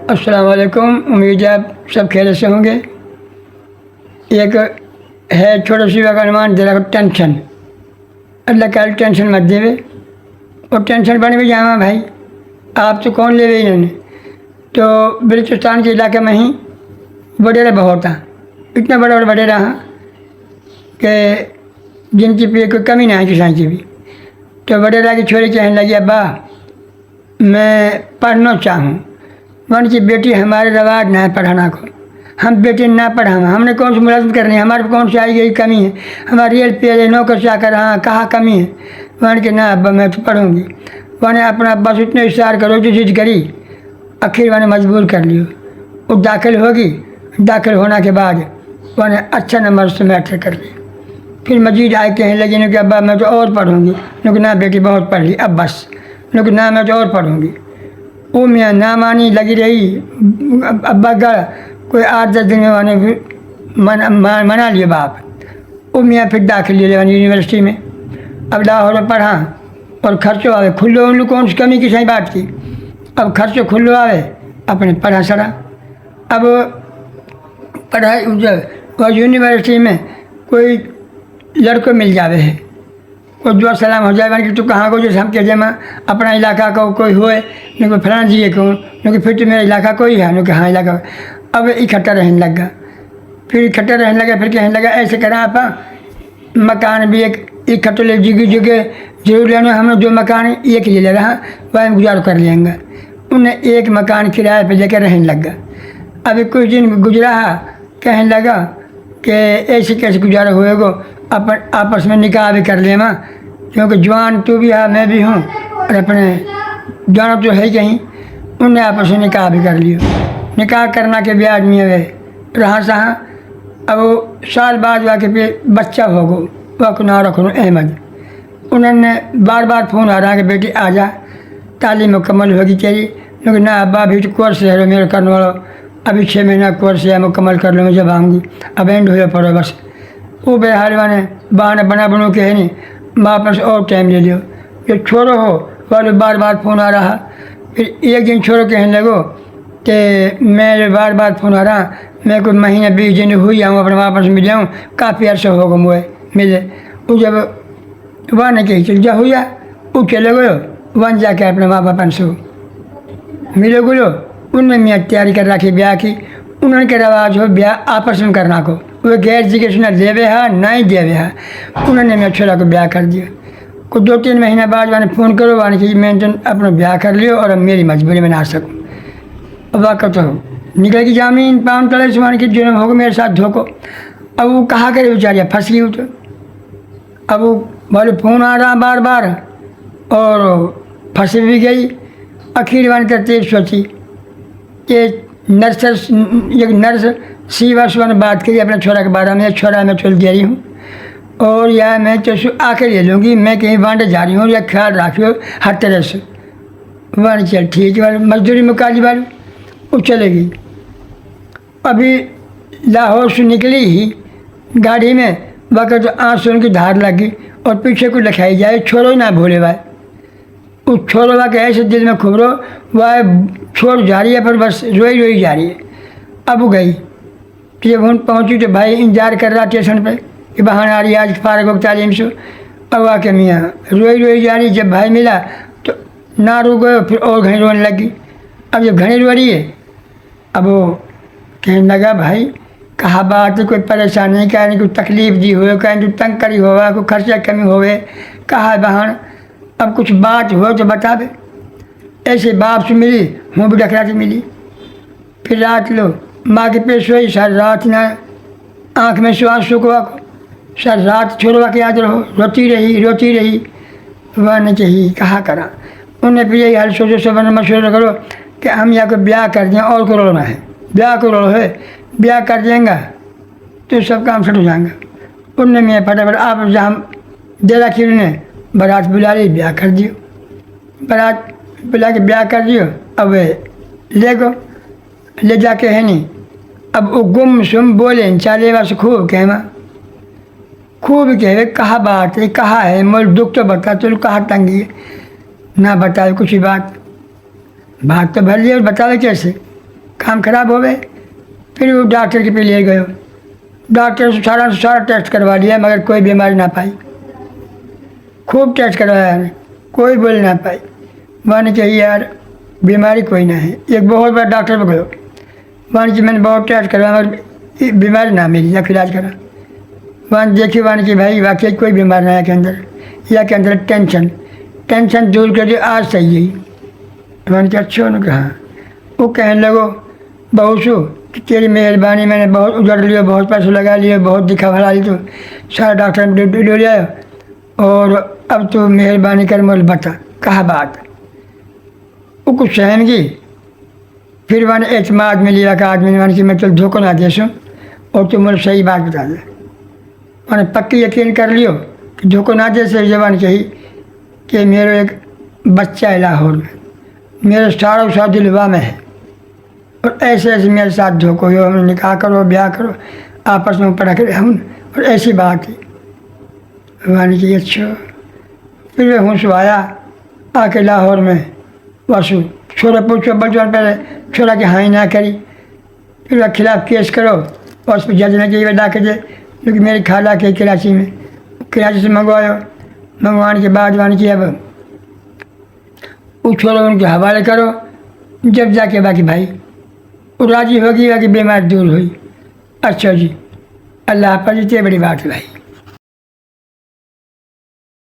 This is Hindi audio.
अस्सलाम वालेकुम। उम्मीद है आप सब खैरियत से होंगे। एक है छोटा सी का अनुमान दे रहा टेंशन, अल्लाह का टेंशन मत देवे और टेंशन बन भी जावा भाई, आप तो कौन ले इन्होंने। तो बलूचिस्तान के इलाके में ही वडेरा बहुत था, इतना बड़ा वडेरा हाँ कि जिनकी पे कोई कमी ना है किसान की भी। तो वडेरा की छोरी कहने लगी अब्बा मैं पढ़ना चाहूँ। वन की बेटी हमारे रवाज ना है पढ़ाना को, हम बेटे ना पढ़ावा, हमने कौन सी मुलाजमत करनी है, हमारे कौन सी आई गई कमी है, हमारी रियल पे नौकर चाकर हाँ कहाँ कमी है। वन के ना अब्बा मैं तो पढ़ूँगी। वन अपना बस इतने इशार करो जो चीज़ करी, आखिर वन मजबूर कर लियो। वो दाखिल होगी, दाखिल होने के बाद वन अच्छा नंबर से मैट्रिक कर ली। फिर मजीद आए कहने लगी कि अब्बा मैं तो और पढ़ूँगी। क्योंकि ना बेटी बहुत पढ़ ली अब बस, क्योंकि ना मैं तो और पढ़ूँगी। वो मियाँ ना मानी लगी रही। अब्बा गढ़ कोई 8-10 दिन में मैंने मना लिया बाप। वो मियाँ फिर दाखिल ले यूनिवर्सिटी में। अब लाहौर में पढ़ा और खर्चो आवे खुल्लो, उन लोग कौन सी कमी की सही बात की। अब खर्चो खुल्लो आवे अपने पढ़ा सड़ा। अब पढ़ाई और यूनिवर्सिटी में कोई लड़को मिल जावे है, कोई दुआ सलाम हो जाए कि तू कहाँ को, जैसे हम कह जमा अपना इलाका का कोई होए नहीं, कोई फलाना जी कौन, क्योंकि फिर तो मेरा इलाका कोई है नहीं कि हाँ इलाका। अब इकट्ठा रहने लगा, फिर इकट्ठा रहने लगा। फिर कहने लगा ऐसे करा आप मकान भी एक इकट्ठे ले जगह जरूर लेना, हमने जो मकान एक ले रहा वह गुजारा कर लेंगे। उन्हें एक मकान किराए पर लेकर रहने लगा। अभी कुछ दिन गुजरा, कहने लगा कि ऐसे कैसे गुजारा होएगा, अपन आपस में निकाह भी कर लेना, क्योंकि जवान तू भी है मैं भी हूँ और अपने जवान तो है कहीं। उन्हें आपस में निकाह भी कर लियो। निकाह करना के ब्याज में वे रहा सहा। अब वो साल बाद जाके फिर बच्चा होगो, वह को ना रखो अहमद। उन्होंने बार बार फ़ोन आ रहा कि बेटी आ जा, तालीम मुकम्मल होगी तेरी। क्योंकि ना अब्बा अभी तो कोर्स है मेरे करने वाला, अभी 6 महीना कोर्स है मुकम्मल कर लो मैं जब आऊँगी, अब एंड हुए पड़ो बस। वो बेहाल वाने बहाना बना बनू के है नहीं, वापस और टाइम ले लियो, जो छोड़ो हो वाले बार बार फ़ोन आ रहा। फिर एक दिन छोड़ो कहने लगो कि मैं बार बार फ़ोन आ रहा, मैं कोई महीना 20 दिन हुई आऊँ अपने वापस मिल जाऊँ, काफ़ी अर्सा होगा मुझे मिले। वो जब वह नहीं कही चल जा हुआ, वो चले गयो वन जाके अपने माँ बाप से मिलो गुलो। उनने मियाँ तैयारी कर रखी ब्याह की। उन्होंने के रवाज हो ब्याह आपस में करना को, वो गैर एजुकेशन देवे है ना ही देवे है। उन्होंने मेरा छोरा को ब्याह कर दिया। कुछ 2-3 महीना बाद मैंने फ़ोन करो वाने कि मैं तो अपना ब्याह कर लियो और अब मेरी मजबूरी में ना आ सकूँ। अब वाक़ तो निकल की ज़मीन पाँव तले से मान के जुर्म होगा मेरे साथ धोखो। अब वो कहा करे बेचारिया फंस गई। तो अब वो बोले फ़ोन आ रहा बार बार और फंस भी गई। आखिर वन करते सोची कि एक नर्स सी वर्ष मैंने बात करी अपने छोरा के बारे में, छोरा मैं चल दे रही हूँ और या मैं तो आकर ले लूँगी, मैं कहीं वांडे जा रही हूँ या ख्याल रखियो हर तरह से। वन चल ठीक है मजदूरी में काली वाली वो चलेगी। अभी लाहौर से निकली ही गाड़ी में वक़्त आंसू की धार लगी और पीछे को लिखाई जाए छोड़ो ना भूले भाई। उस छोरो के ऐसे दिल में खुबरो वह छोड़ जा रही है पर बस रोई रोई जा रही है। अब वो गई तो जब उन पहुँची तो भाई इंतजार कर रहा स्टेशन पे कि बहाना आ रही है आज फारग हो तालीम से। अब आके मियाँ रोई रोई जा रही। जब भाई मिला तो ना रो गए, फिर और घनी रोने लगी। अब जब घनी रो रही है अब वो कहने लगा भाई कहा बात है, कोई परेशानी कहीं कोई तकलीफ दी हो, कहीं तो तंग करी होगा, कोई खर्चा कमी होवे, कहा बहान अब कुछ बात हो तो बता दे। ऐसे बाप से मिली हूँ भी डकरा से मिली। फिर रात लो माँ के पेश हुई, सारी रात ना आँख में सुहा सुखवा को, सारी रात छोड़वा के याद रहो, रोती रही। वह नहीं चाहिए कहा करा। उन्हें फिर यही हाल सोचो सब मशवरा करो कि हम यहाँ को ब्याह कर दें और करोना है, ब्याह करो है, ब्याह कर देंगे तो सब काम सेट हो जाएंगे। उनने मैं फटाफट आप जहाँ दे रखी उन्होंने बारात बुला ली, ब्याह कर दियो। बारात बुला के ब्याह कर दियो। अब ले गो ले जाके है नहीं। अब वो गुम सुम बोले चाले वास खूब कहमा खूब कहे कहा बात है, कहा है मोल दुख तो बता, चलो कहा तंगी है ना बताए कुछ ही बात तो भर लिया, बतावे कैसे। काम खराब हो गए। फिर वो डॉक्टर के पे ले गए। डॉक्टर से सारा टेस्ट करवा लिया मगर कोई बीमारी ना पाई। खूब टेस्ट करवाया हमें, कोई बोल ना पाई। मान चाहिए यार बीमारी कोई ना है। एक बहुत बड़ा डॉक्टर पकड़ो, मान जी मैंने बहुत टेस्ट करवाया मगर बीमारी ना मिली, या इलाज करा। मान देखिए मान कि भाई वाकई कोई बीमारी ना है के अंदर, या के अंदर टेंशन दूर कर दिया, आज सही है। मान के अच्छा उन्होंने कहा। वो कहने लगो बहू सो कि तेरी मेहरबानी, मैंने बहुत उजड़ लिया, बहुत पैसे लगा लिए, बहुत दिखा भला ली, तो सारा डॉक्टर ने ले आया और अब तो मेहरबानी कर मोल बता कहा बात। वो कुछ सहन की। फिर मैंने एतमाद में लिया कि आदमी ने कि मैं तो धोखा ना दे सूँ और तुम मुझे सही बात बता दे। मैंने पक्की यकीन कर लियो कि धोखा ना दे सही जबान कही कि मेरे एक बच्चा है लाहौर में, मेरे सारों साथ दिलवा में है और ऐसे ऐसे मेरे साथ धोखो हो, हमने निकाह करो ब्याह करो आपस में पढ़ा कर हम, और ऐसी बात है। मैंने की अच्छा। फिर वे होश आया आके लाहौर में वासु छोरा पूछो बचपन पहले छोरा की हाँ ना करी। फिर वह खिलाफ केस करो और उस पर जज ने कही ला के दे, क्योंकि मेरी खाला के कराची से मंगवाने के बाद वाने की अब वो छोरा उनके हवाले करो। जब जाके बाकी भाई वो राजी होगी बाकी बीमारी दूर हुई। अच्छा जी, अल्लाह हाफ़िज़, ये बड़ी बात है भाई।